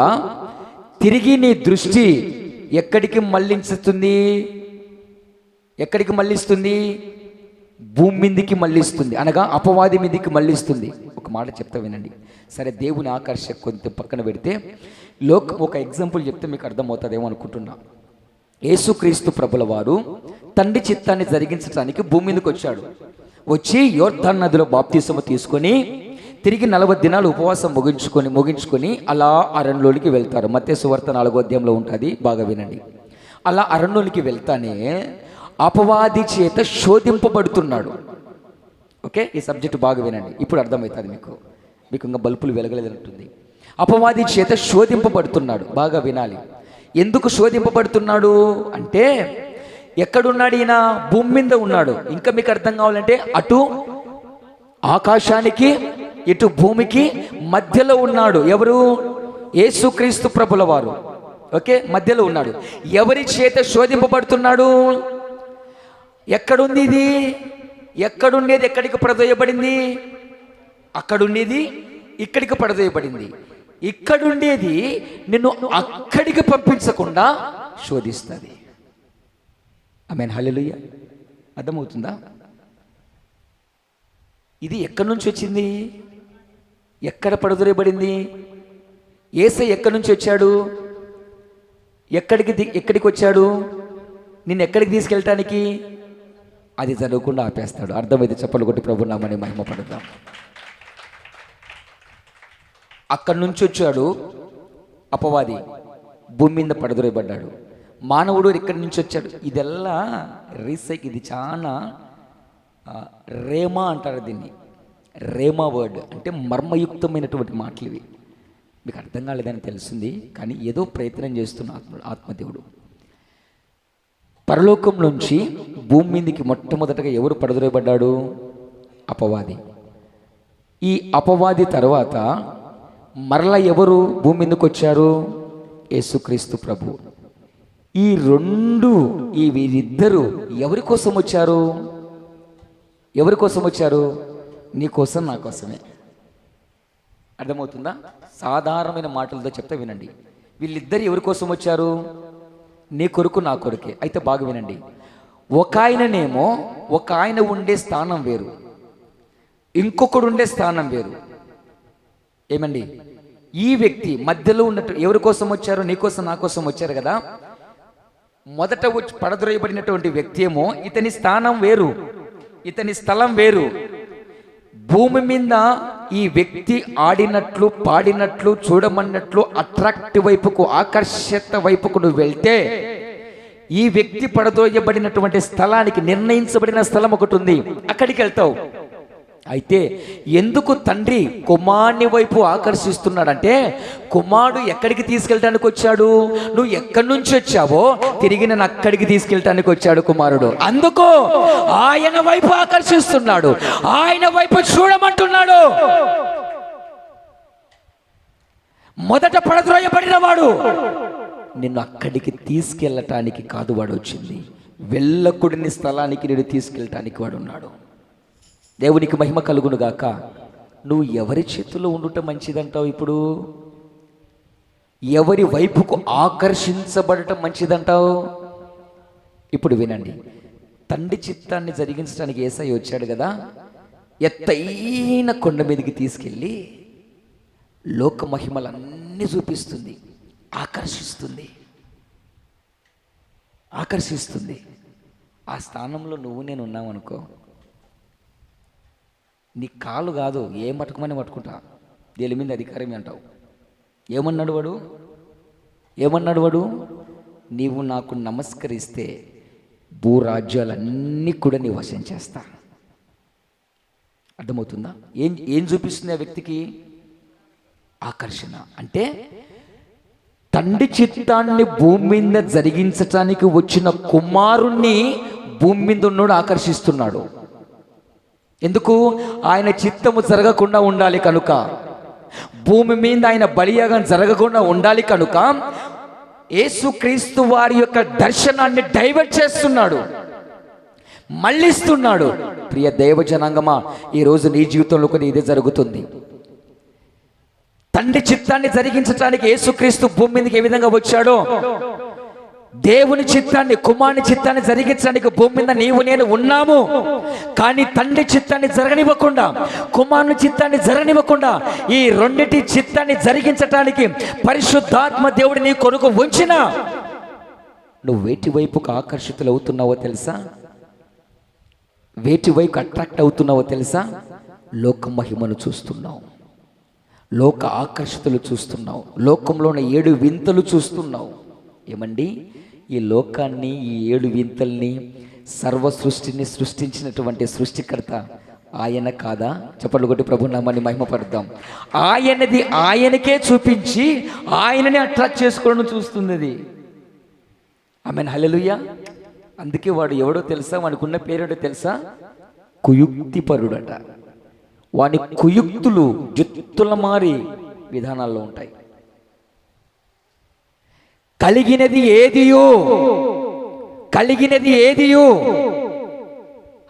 Speaker 1: తిరిగి నీ దృష్టి ఎక్కడికి మళ్ళిస్తుంది? ఎక్కడికి మళ్ళిస్తుంది? భూమి మీదికి మళ్ళిస్తుంది, అనగా అపవాది మీదికి మళ్ళిస్తుంది. ఒక మాట చెప్తా వినండి. సరే, దేవుని ఆకర్షణ కొంచెం పక్కన పెడితే ఒక ఎగ్జాంపుల్ చెప్తే మీకు అర్థమవుతుందేమో అనుకుంటున్నా. యేసుక్రీస్తు ప్రభుల వారు తండ్రి చిత్తాన్ని జరిగించడానికి భూమి మీదకి వచ్చి యోర్దాను నదిలో బాప్తిసము తీసుకొని తిరిగి 40 దినాలు ఉపవాసం ముగించుకొని అలా అరణ్యంలోనికి వెళ్తారు. మత్తయి సువార్త 4వ అధ్యాయంలో ఉంటుంది. బాగా వినండి. అలా అరణ్యంలోనికి వెళ్తానే అపవాది చేత శోధింపబడుతున్నాడు. ఓకే, ఈ సబ్జెక్టు బాగా వినండి, ఇప్పుడు అర్థమవుతుంది మీకు ఇంకా బల్బులు వెలగలేదంటుంది. అపవాది చేత శోధింపబడుతున్నాడు. బాగా వినాలి. ఎందుకు శోధింపబడుతున్నాడు అంటే, ఎక్కడున్నాడు ఈయన? భూమి మీద ఉన్నాడు. ఇంకా మీకు అర్థం కావాలంటే అటు ఆకాశానికి ఇటు భూమికి మధ్యలో ఉన్నాడు. ఎవరు? యేసుక్రీస్తు ప్రభుల వారు. ఓకే, మధ్యలో ఉన్నాడు. ఎవరి చేత శోధింపబడుతున్నాడు? ఎక్కడుంది ఇది? ఎక్కడుండేది ఎక్కడికి ప్రదోయబడింది? అక్కడుండేది ఇక్కడికి పడదోయబడింది. ఇక్కడుండేది నిన్ను అక్కడికి పంపించకుండా శోధిస్తుంది. ఆమేన్, హల్లెలూయా. అర్థమవుతుందా? ఇది ఎక్కడి నుంచి వచ్చింది? ఎక్కడ పడదోయబడింది? యేసయ్య ఎక్కడి నుంచి వచ్చాడు? ఎక్కడికి వచ్చాడు? నిన్ను ఎక్కడికి తీసుకెళ్ళటానికి? అది జరగకుండా ఆపేస్తాడు. అర్థమైతే చప్పలు కొట్టి ప్రభు నామని మహిమ పడదాం. అక్కడి నుంచి వచ్చాడు అపవాది, భూమి మీద పడదొరబడ్డాడు. మానవుడు ఇక్కడి నుంచి వచ్చాడు. ఇదెల్లా ఇది చాలా రేమా అంటారు దీన్ని. రేమా వర్డ్ అంటే మర్మయుక్తమైనటువంటి మాటలు ఇవి. మీకు అర్థం కాలేదని తెలిసింది, కానీ ఏదో ప్రయత్నం చేస్తున్న ఆత్మదేవుడు. పరలోకం నుంచి భూమి మీదకి మొట్టమొదటగా ఎవరు పడదొరబడ్డాడు? అపవాది. ఈ అపవాది తర్వాత మరలా ఎవరు భూమి మీదకి వచ్చారు? యేసుక్రీస్తు ప్రభు. వీరిద్దరూ ఎవరి కోసం వచ్చారు? ఎవరి కోసం వచ్చారు? నీ కోసం, నా కోసమే. అర్థమవుతుందా? సాధారణమైన మాటలతో చెప్తే వినండి. వీళ్ళిద్దరు ఎవరి కోసం వచ్చారు? నీ కొరకు, నా కొరకే. అయితే బాగా వినండి. ఒక ఆయన ఉండే స్థానం వేరు, ఇంకొకడు ఉండే స్థానం వేరు. ఏమండి? ఈ వ్యక్తి మధ్యలో ఉన్నట్టు ఎవరి కోసం వచ్చారు? నీ కోసం, నా కోసం వచ్చారు కదా. మొదట వచ్చి పడద్రోయబడినటువంటి వ్యక్తి ఏమో ఇతని స్థానం వేరు, ఇతని స్థలం వేరు. భూమి మీద ఈ వ్యక్తి ఆడినట్లు, పాడినట్లు, చూడమన్నట్లు అట్రాక్టివ్ వైపుకు, ఆకర్షత వైపుకు నువ్వు వెళ్తే, ఈ వ్యక్తి పడదోయబడినటువంటి స్థలానికి నిర్ణయించబడిన స్థలం ఒకటి ఉంది, అక్కడికి వెళ్తావు. అయితే ఎందుకు తండ్రి కుమారుని వైపు ఆకర్షిస్తున్నాడంటే, కుమారుడు ఎక్కడికి తీసుకెళ్ళటానికి వచ్చాడు? నువ్వు ఎక్కడి నుంచి వచ్చావో తిరిగి నన్ను అక్కడికి తీసుకెళ్ళటానికి వచ్చాడు కుమారుడు. అందుకు ఆయన వైపు ఆకర్షిస్తున్నాడు, ఆయన వైపు చూడమంటున్నాడు. మొదట పడద్రోయబడిన వాడు నిన్ను అక్కడికి తీసుకెళ్ళటానికి కాదు వాడు వచ్చింది, వెళ్ళకూడని స్థలానికి నేను తీసుకెళ్ళటానికి వాడు ఉన్నాడు. దేవునికి మహిమ కలుగును గాక. నువ్వు ఎవరి చేతుల్లో ఉండుట మంచిదంటావు? ఇప్పుడు ఎవరి వైపుకు ఆకర్షించబడటం మంచిదంటావు? ఇప్పుడు వినండి. తండ్రి చిత్తాన్ని జరిగించడానికి యేసయ్య వచ్చాడు కదా. ఎత్తైన కొండ మీదకి తీసుకెళ్ళి లోక మహిమలన్నీ చూపిస్తుంది, ఆకర్షిస్తుంది. ఆ స్థానంలో నువ్వు నేను ఉన్నామనుకో, నీ కాలు కాదు, ఏం పట్టుకోమని పట్టుకుంటా, దీని మీద అధికారం అంటావు. ఏమన్నాడు వాడు? నీవు నాకు నమస్కరిస్తే భూరాజ్యాలన్నీ కూడా నీ వశం చేస్తా. అర్థమవుతుందా? ఏం చూపిస్తుంది ఆ వ్యక్తికి? ఆకర్షణ. అంటే తండ్రి చిత్తాన్ని భూమి మీద జరిగించటానికి వచ్చిన కుమారుణ్ణి భూమి మీద ఉన్నోడు ఆకర్షిస్తున్నాడు. ఎందుకు? ఆయన చిత్తము జరగకుండా ఉండాలి కనుక, భూమి మీద ఆయన బలియాగం జరగకుండా ఉండాలి కనుక యేసుక్రీస్తు వారి యొక్క దర్శనాన్ని డైవర్ట్ చేస్తున్నాడు, మళ్ళిస్తున్నాడు. ప్రియ దైవ జనాంగమా, ఈరోజు నీ జీవితంలో కూడా ఇదే జరుగుతుంది. తండ్రి చిత్తాన్ని జరిగించడానికి యేసుక్రీస్తు భూమి మీదకి ఏ విధంగా వచ్చాడో, దేవుని చిత్తాన్ని, కుమారుని చిత్తాన్ని జరిగించడానికి భూమి మీద నీవు నేను ఉన్నాము. కానీ తండ్రి చిత్తాన్ని జరగనివ్వకుండా, కుమారుని చిత్తాన్ని జరగనివ్వకుండా, ఈ రెండిటి చిత్తాన్ని జరిగించటానికి పరిశుద్ధాత్మ దేవుడు నీ కొరకు ఉంచిన, నువ్వు వేటి వైపుకు ఆకర్షితులు అవుతున్నావో తెలుసా? వేటి వైపు అట్రాక్ట్ అవుతున్నావో తెలుసా? లోక మహిమను చూస్తున్నావు, లోక ఆకర్షితులు చూస్తున్నావు, లోకంలో ఉన్న 7 వింతలు చూస్తున్నావు. ఏమండి? ఈ లోకాన్ని, ఈ 7 వింతల్ని, సర్వ సృష్టిని సృష్టించినటువంటి సృష్టికర్త ఆయన కాదా? చప్పట్లు కొట్టి ప్రభు నామాన్ని మహిమపడదాం. ఆయనది ఆయనకే చూపించి ఆయనని అట్రాక్ట్ చేసుకోవడం చూస్తుంది అది. ఆమేన్, హల్లెలూయా. అందుకే వాడు ఎవడో తెలుసా? వాడికున్న పేరేడో తెలుసా? కుయుక్తిపరుడట. వాని కుయుక్తులు జుత్తుల మారి విధానాల్లో ఉంటాయి. కలిగినది ఏదియో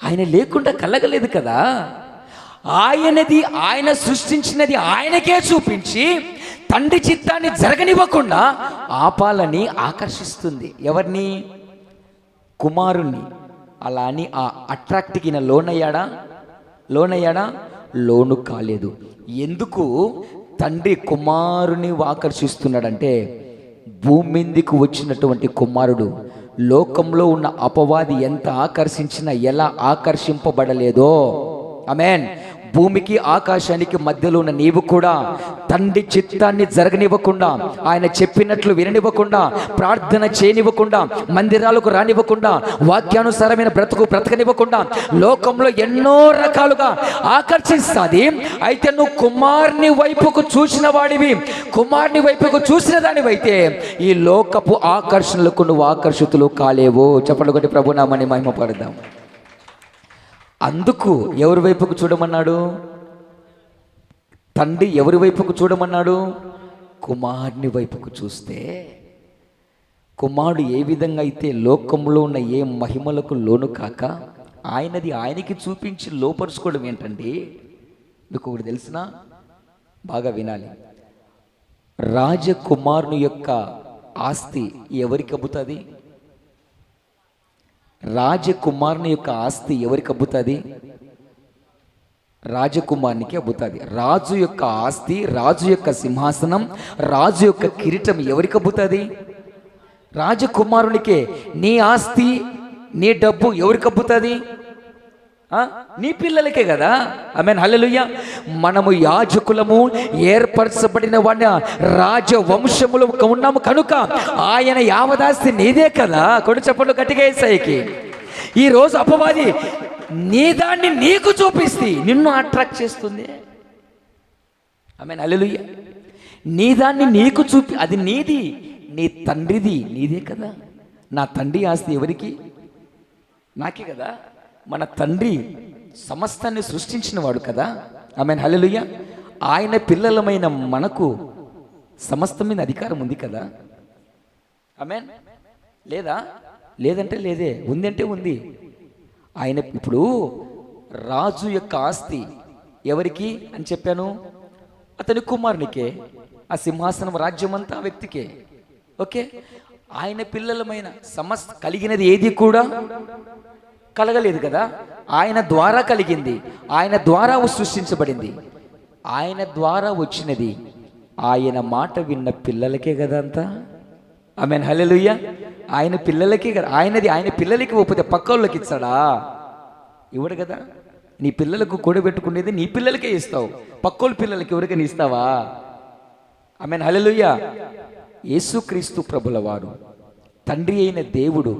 Speaker 1: ఆయన లేకుండా కలగలేదు కదా. ఆయనది, ఆయన సృష్టించినది ఆయనకే చూపించి తండ్రి చిత్తాన్ని జరగనివ్వకుండా ఆపాలని ఆకర్షిస్తుంది. ఎవరిని? కుమారుణ్ణి. అలా అని ఆ అట్రాక్ట్కి లోనయ్యాడా? లోను కాలేదు. ఎందుకు తండ్రి కుమారుని ఆకర్షిస్తున్నాడంటే, భూమి మీదకు వచ్చినటువంటి కుమారుడు లోకంలో ఉన్న అపవాది ఎంత ఆకర్షించినా ఎలా ఆకర్షింపబడలేదో, ఆమేన్, భూమికి ఆకాశానికి మధ్యలో ఉన్న నీవు కూడా తండ్రి చిత్తాన్ని జరగనివ్వకుండా, ఆయన చెప్పినట్లు విననివ్వకుండా, ప్రార్థన చేయనివ్వకుండా, మందిరాలకు రానివ్వకుండా, వాక్యానుసారమైన బ్రతకనివ్వకుండా లోకంలో ఎన్నో రకాలుగా ఆకర్షిస్తుంది. అయితే నువ్వు కుమారుని వైపుకు చూసిన వాడివి, కుమారుని వైపుకు చూసిన దానివైతే ఈ లోకపు ఆకర్షణలకు నువ్వు ఆకర్షితులు కాలేవు. చెప్పండి ఒకటి, ప్రభునామాన్ని మహిమపడదాం. అందుకు ఎవరి వైపుకు చూడమన్నాడు? తండ్రి ఎవరి వైపుకు చూడమన్నాడు? కుమారుని వైపుకు చూస్తే, కుమారుడు ఏ విధంగా అయితే లోకంలో ఉన్న ఏ మహిమలకు లోను కాక ఆయనది ఆయనకి చూపించి లోపరుచుకోవడం ఏంటండి? మీకు ఒకటి తెలిసినా బాగా వినాలి. రాజకుమారుని యొక్క ఆస్తి ఎవరికి అబ్బుతుంది? రాజకుమారుని యొక్క ఆస్తి ఎవరికి అబ్బుతుంది? రాజకుమారునికి అబ్బుతుంది. రాజు యొక్క ఆస్తి, రాజు యొక్క సింహాసనం, రాజు యొక్క కిరీటం ఎవరికి అబ్బుతుంది? రాజకుమారునికే. నీ ఆస్తి, నీ డబ్బు ఎవరికి అబ్బుతుంది? నీ పిల్లలకే కదా. ఆమేన్, హల్లెలూయా. మనము యాజకులము, ఏర్పరచబడిన వాడిన రాజవంశములు ఉన్నాము కనుక ఆయన యావదాస్తి నీదే కదా. కొడు చెప్పండి గట్టిగా యేసయ్యకి. ఈరోజు అపవాది నీ దాన్ని నీకు చూపిస్తే నిన్ను అట్రాక్ట్ చేస్తుంది. ఆమేన్, హల్లెలూయా. నీ దాన్ని నీకు చూపి, అది నీది, నీ తండ్రిది, నీదే కదా. నా తండ్రి ఆస్తి ఎవరికి? నాకే కదా. మన తండ్రి సమస్తాన్ని సృష్టించిన వాడు కదా. ఆమేన్, హల్లెలూయా. ఆయన పిల్లలమైన మనకు సమస్తం మీద అధికారం ఉంది కదా. ఆమేన్. లేదంటే లేదే, ఉంది అంటే ఉంది. ఆయన ఇప్పుడు రాజు యొక్క ఆస్తి ఎవరికి అని చెప్పాను? అతని కుమారునికే. ఆ సింహాసనం, రాజ్యం అంతా ఆ వ్యక్తికే. ఓకే, ఆయన పిల్లలమైన కలిగినది ఏది కూడా కలగలేదు కదా. ఆయన ద్వారా కలిగింది, ఆయన ద్వారా సృష్టించబడింది, ఆయన ద్వారా వచ్చినది ఆయన మాట విన్న పిల్లలకే కదా అంతా. ఆమేన్, హల్లెలూయా. ఆయన పిల్లలకే కదా. ఆయన పిల్లలకి ఇవ్వకపోతే పక్కోళ్ళకి ఇస్తాడా? ఇవ్వడు కదా. నీ పిల్లలకు కూడబెట్టుకునేది నీ పిల్లలకే ఇస్తావు, పక్కోళ్ళ పిల్లలకి ఎవరికైనా ఇస్తావా? ఆమేన్, హల్లెలూయా. యేసుక్రీస్తు ప్రభుల వారు, తండ్రి అయిన దేవుడు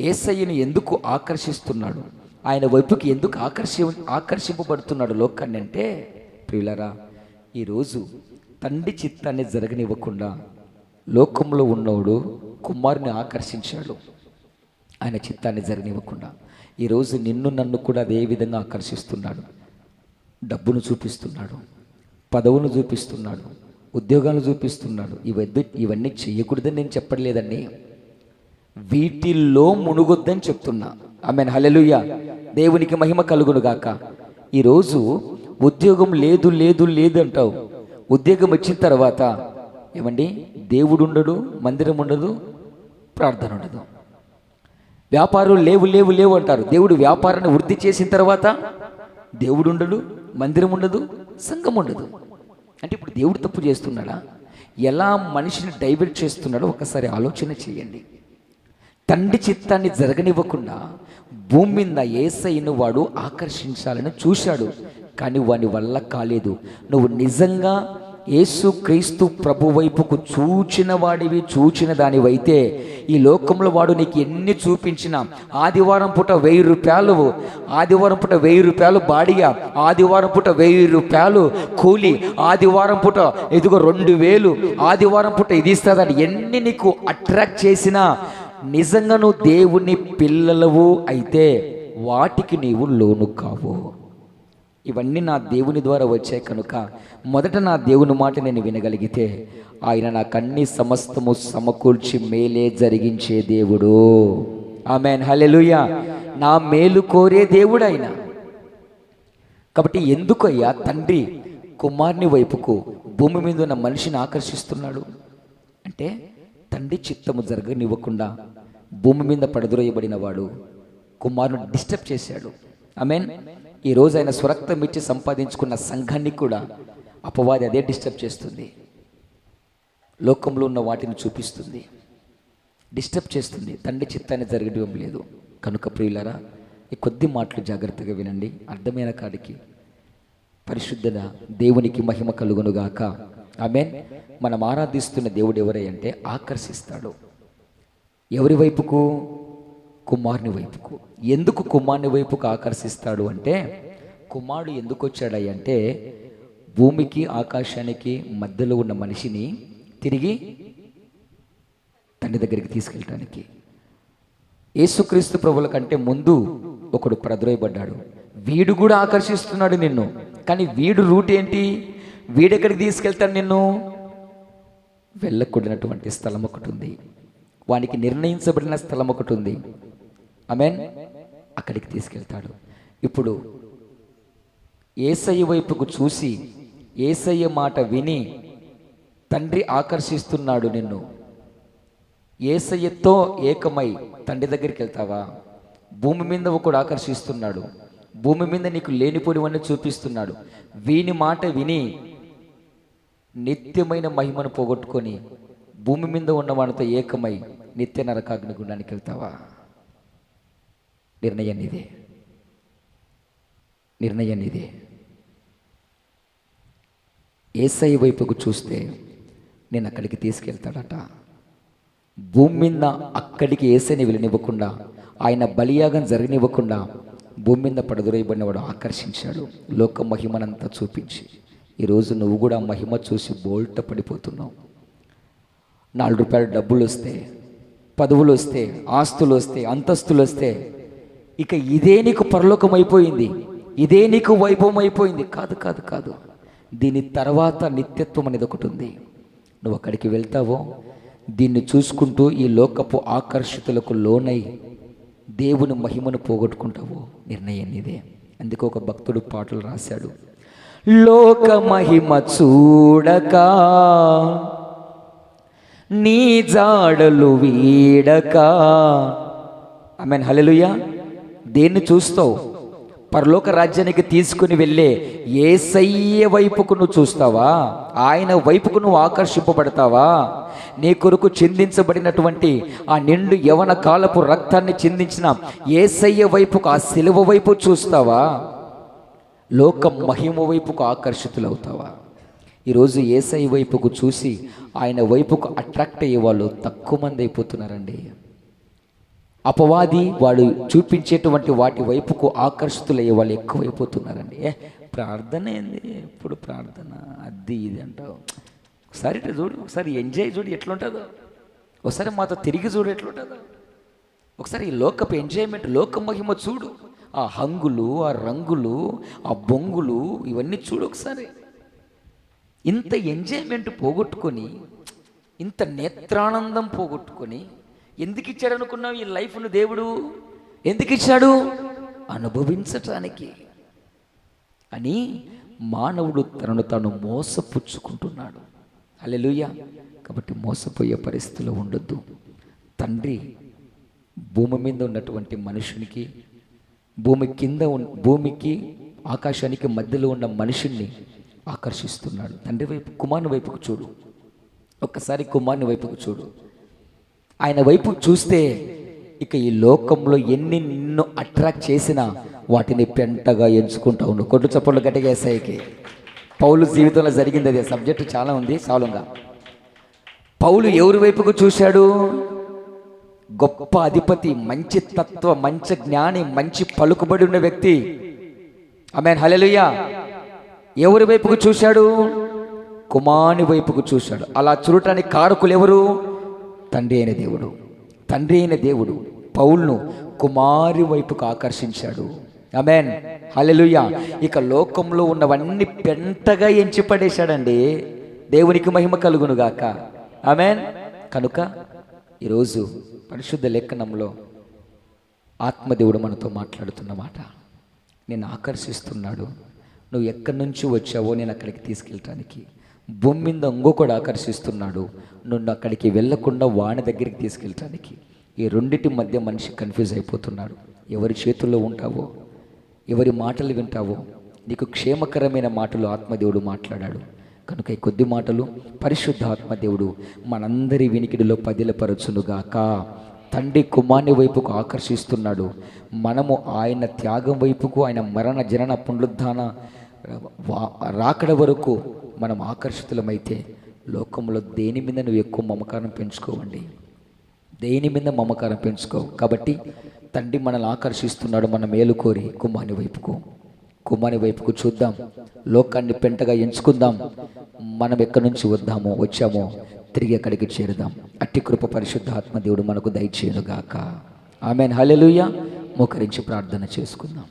Speaker 1: యేసయ్యను ఎందుకు ఆకర్షిస్తున్నాడు, ఆయన వైపుకి ఎందుకు ఆకర్షింపబడుతున్నాడు లోకాన్ని అంటే, ప్రియులారా, ఈరోజు తండ్రి చిత్తాన్ని జరగనివ్వకుండా లోకంలో ఉన్నవాడు కుమారుని ఆకర్షించాడు. ఆయన చిత్తాన్ని జరగనివ్వకుండా ఈరోజు నిన్ను నన్ను కూడా అదే విధంగా ఆకర్షిస్తున్నాడు. డబ్బును చూపిస్తున్నాడు, పదవును చూపిస్తున్నాడు, ఉద్యోగాలు చూపిస్తున్నాడు. ఇవన్నీ చేయకూడదని నేను చెప్పట్లేదండి, వీటిల్లో మునుగొద్దని చెప్తున్నా. ఆమేన్, హల్లెలూయా. దేవునికి మహిమ కలుగును గాక. ఈరోజు ఉద్యోగం లేదు లేదు లేదు అంటావు. ఉద్యోగం వచ్చిన తర్వాత ఏమండి, దేవుడు ఉండడు, మందిరం ఉండదు, ప్రార్థన ఉండదు. వ్యాపారం లేవు లేవు లేవు అంటారు. దేవుడు వ్యాపారాన్ని వృద్ధి చేసిన తర్వాత దేవుడు ఉండడు, మందిరం ఉండదు, సంఘం ఉండదు. అంటే ఇప్పుడు దేవుడు తప్పు చేస్తున్నాడా? ఎలా మనిషిని డైవర్ట్ చేస్తున్నాడో ఒకసారి ఆలోచన చేయండి. తండ్రి చిత్తాన్ని జరగనివ్వకుండా భూమి మీద యేసయ్యను వాడు ఆకర్షించాలని చూశాడు, కానీ వాని వల్ల కాలేదు. నువ్వు నిజంగా యేసుక్రీస్తు ప్రభు వైపుకు చూచిన వాడివి, చూచిన దానివైతే ఈ లోకంలో వాడు నీకు ఎన్ని చూపించినా, ఆదివారం పూట 1000 రూపాయలు, ఆదివారం పూట 1000 రూపాయలు బాడిగా, ఆదివారం పూట 1000 రూపాయలు కూలి, ఆదివారం పూట ఇదిగో 2000, ఆదివారం పూట ఇది ఇస్తుందని ఎన్ని నీకు అట్రాక్ట్ చేసినా, నిజంగా నువ్వు దేవుని పిల్లలవు అయితే వాటికి నీవు లోను కావు. ఇవన్నీ నా దేవుని ద్వారా వచ్చాయి కనుక మొదట నా దేవుని మాట నేను వినగలిగితే ఆయన నాకు అన్ని సమస్తము సమకూర్చి మేలే జరిగించే దేవుడు. ఆమేన్, హల్లెలూయా. నా మేలు కోరే దేవుడు ఆయన. కాబట్టి ఎందుకయ్యా తండ్రి కుమారుని వైపుకు భూమి మీద ఉన్న మనిషిని ఆకర్షిస్తున్నాడు అంటే, తండ్రి చిత్తము జరగనివ్వకుండా భూమి మీద పడద్రోయబడిన వాడు కుమారుని డిస్టర్బ్ చేశాడు. ఆమేన్. ఈరోజు ఆయన స్వరక్తం ఇచ్చి సంపాదించుకున్న సంఘాన్ని కూడా అపవాది అదే డిస్టర్బ్ చేస్తుంది. లోకంలో ఉన్న వాటిని చూపిస్తుంది, డిస్టర్బ్ చేస్తుంది. తండ్రి చిత్తాన్ని జరగడం లేదు. కనుక ప్రియులారా, ఈ కొద్ది మాటలు జాగ్రత్తగా వినండి. అర్థమైన కాడికి పరిశుద్ధత దేవునికి మహిమ కలుగునుగాక. ఆమేన్. మనం ఆరాధిస్తున్న దేవుడు ఎవరై అంటే ఆకర్షిస్తాడు. ఎవరి వైపుకు? కుమారుని వైపుకు. ఎందుకు కుమారుని వైపుకు ఆకర్షిస్తాడు అంటే, కుమారుడు ఎందుకు వచ్చాడయ్య అంటే, భూమికి ఆకాశానికి మధ్యలో ఉన్న మనిషిని తిరిగి తండ్రి దగ్గరికి తీసుకెళ్ళటానికి. యేసుక్రీస్తు ప్రభువుల కంటే ముందు ఒకడు ప్రద్రోయబడ్డాడు. వీడు కూడా ఆకర్షిస్తున్నాడు నిన్ను. కానీ వీడు రూట్ ఏంటి? వీడెక్కడికి తీసుకెళ్తాడు నిన్ను? వెళ్ళకూడనటువంటి స్థలం ఒకటి ఉంది, వానికి నిర్ణయించబడిన స్థలం ఒకటి ఉంది. ఆమేన్. అక్కడికి తీసుకెళ్తాడు. ఇప్పుడు యేసయ్య వైపుకు చూసి యేసయ్య మాట విని తండ్రి ఆకర్షిస్తున్నాడు నిన్ను. యేసయ్యతో ఏకమై తండ్రి దగ్గరికి వెళ్తావా? భూమి మీద ఒకడు ఆకర్షిస్తున్నాడు, భూమి మీద నీకు లేనిపోనివన్నీ చూపిస్తున్నాడు. వీని మాట విని నిత్యమైన మహిమను పోగొట్టుకొని భూమి మీద ఉన్నవాడితో ఏకమై నిత్య నరకాగ్ని గుండానికి వెళ్తావా? నిర్ణయం నీదే, నిర్ణయం నీదే. యేసయ్య వైపుకు చూస్తే నేను అక్కడికి తీసుకెళ్తాడట. భూమి మీద అక్కడికి యేసయ్యని వెళ్ళనివ్వకుండా, ఆయన బలియాగం జరగనివ్వకుండా భూమి మీద పడదొరయబడినవాడు ఆకర్షించాడు. లోక మహిమనంతా చూపించి ఈరోజు నువ్వు కూడా మహిమ చూసి బోల్ట పడిపోతున్నావు. 4 రూపాయల డబ్బులు వస్తే, పదవులు వస్తే, ఆస్తులు వస్తే, అంతస్తులు వస్తే ఇక ఇదే నీకు పరలోకం అయిపోయింది, ఇదే నీకు వైభవం అయిపోయింది. కాదు కాదు కాదు. దీని తర్వాత నిత్యత్వం అనేది ఒకటి ఉంది. నువ్వు అక్కడికి వెళ్తావో దీన్ని చూసుకుంటూ ఈ లోకపు ఆకర్షితులకు లోనై దేవుని మహిమను పోగొట్టుకుంటావో నిర్ణయం నీదే. అందుకే ఒక భక్తుడు పాటలు రాశాడు. లోక మహిమ చూడక నీ జాడలు వీడక. ఆమేన్. హల్లెలూయా. దేన్ని చూస్తావు? పరలోక రాజ్యానికి తీసుకుని వెళ్ళే యేసయ్య వైపుకు నువ్వు చూస్తావా? ఆయన వైపుకు నువ్వు ఆకర్షింపబడతావా? నీ కొరకు చిందించబడినటువంటి ఆ నిండు యవన కాలపు రక్తాన్ని చిందించిన యేసయ్య వైపుకు, ఆ సిలువ వైపు చూస్తావా? లోక మహిమ వైపుకు ఆకర్షితులవుతావా? ఈరోజు యేసయ్య వైపుకు చూసి ఆయన వైపుకు అట్రాక్ట్ అయ్యే వాళ్ళు తక్కువ మంది అయిపోతున్నారండి. అపవాది వాడు చూపించేటువంటి వాటి వైపుకు ఆకర్షితులయ్యే వాళ్ళు ఎక్కువైపోతున్నారండి. ప్రార్థన ఏంది, ఎప్పుడు ప్రార్థన, అది ఇది అంటావు. ఒకసారి ఇట్లా చూడు, ఒకసారి ఎంజాయ్ చూడు ఎట్లుంటుందో, ఒకసారి మాతో తిరిగి చూడు ఎట్లుంటుందో, ఒకసారి ఈ లోకపు ఎంజాయ్మెంట్, లోక మహిమ చూడు. ఆ హంగులు, ఆ రంగులు, ఆ బొంగులు, ఇవన్నీ చూడు ఒకసారి. ఇంత ఎంజాయ్మెంట్ పోగొట్టుకొని, ఇంత నేత్రానందం పోగొట్టుకొని ఎందుకు ఇచ్చాడు అనుకున్నావు ఈ లైఫ్ను? దేవుడు ఎందుకు ఇచ్చాడు? అనుభవించటానికి అని మానవుడు తనను తాను మోసపుచ్చుకుంటున్నాడు. హల్లెలూయా. కాబట్టి మోసపోయే పరిస్థితిలో ఉండొద్దు. తండ్రి భూమి మీద ఉన్నటువంటి మనుషునికి, భూమికి ఆకాశానికి మధ్యలో ఉన్న మనుషుల్ని ఆకర్షిస్తున్నాడు. తండ్రి వైపు, కుమారుని వైపుకు చూడు. ఒక్కసారి కుమారుని వైపుకు చూడు. ఆయన వైపు చూస్తే ఇక ఈ లోకంలో ఎన్ని నిన్ను అట్రాక్ట్ చేసినా వాటిని పెంటగా ఎంచుకుంటావు. నువ్వు కొట్టు చప్పట్లు గట్టిగా యేసయ్యకి. పౌలు జీవితంలో జరిగింది అదే. సబ్జెక్టు చాలా ఉంది, సాలుగా. పౌలు ఎవరి వైపుకు చూశాడు? గొప్ప అధిపతి, మంచి తత్వ, మంచి జ్ఞాని, మంచి పలుకుబడి ఉన్న వ్యక్తి. ఆమేన్. హల్లెలూయా. ఎవరి వైపుకు చూశాడు? కుమారుని వైపుకు చూశాడు. అలా చూడటానికి కారకులు ఎవరు? తండ్రి అయిన దేవుడు. తండ్రి అయిన దేవుడు పౌలును కుమారి వైపుకు ఆకర్షించాడు. ఆమేన్. హల్లెలూయా. ఇక లోకంలో ఉన్నవన్నీ పెంటగా ఎంచి పడేశాడండి. దేవునికి మహిమ కలుగును గాక. ఆమేన్. కనుక ఈరోజు పరిశుద్ధ లేఖనంలో ఆత్మదేవుడు మనతో మాట్లాడుతున్న మాట, నిన్ను ఆకర్షిస్తున్నాడు. నువ్వు ఎక్కడి నుంచి వచ్చావో నేను అక్కడికి తీసుకెళ్ళటానికి. భూమి మీద ఇంకొకడు ఆకర్షిస్తున్నాడు, నువ్వు అక్కడికి వెళ్ళకుండా వాని దగ్గరికి తీసుకెళ్ళటానికి. ఈ రెండిటి మధ్య మనిషి కన్ఫ్యూజ్ అయిపోతున్నాడు. ఎవరి చేతుల్లో ఉంటావో, ఎవరి మాటలు వింటావో. నీకు క్షేమకరమైన మాటలు ఆత్మదేవుడు మాట్లాడాడు కనుక ఈ కొద్ది మాటలు పరిశుద్ధ ఆత్మదేవుడు మనందరి వినికిడిలో పదిలపరచునుగాక. తండ్రి కుమారుని వైపుకు ఆకర్షిస్తున్నాడు. మనము ఆయన త్యాగం వైపుకు, ఆయన మరణ జనన పునరుద్ధాన రాకడ వరకు మనం ఆకర్షితులమైతే లోకంలో దేని మీద నువ్వు ఎక్కువ మమకారం పెంచుకోవండి, దేని మీద మమకారం పెంచుకో. కాబట్టి తండ్రి మనల్ని ఆకర్షిస్తున్నాడు, మన మేలు కోరి కుమారుని వైపుకు చూద్దాం. లోకాన్ని పెంటగా ఎంచుకుందాం. మనం ఎక్కడి నుంచి వచ్చామో తిరిగి అక్కడికి చేరుదాం. అట్టి కృప పరిశుద్ధ ఆత్మదేవుడు మనకు దయచేయునుగాక. ఆమేన్. హల్లెలూయా. మోకరించి ప్రార్థన చేసుకుందాం.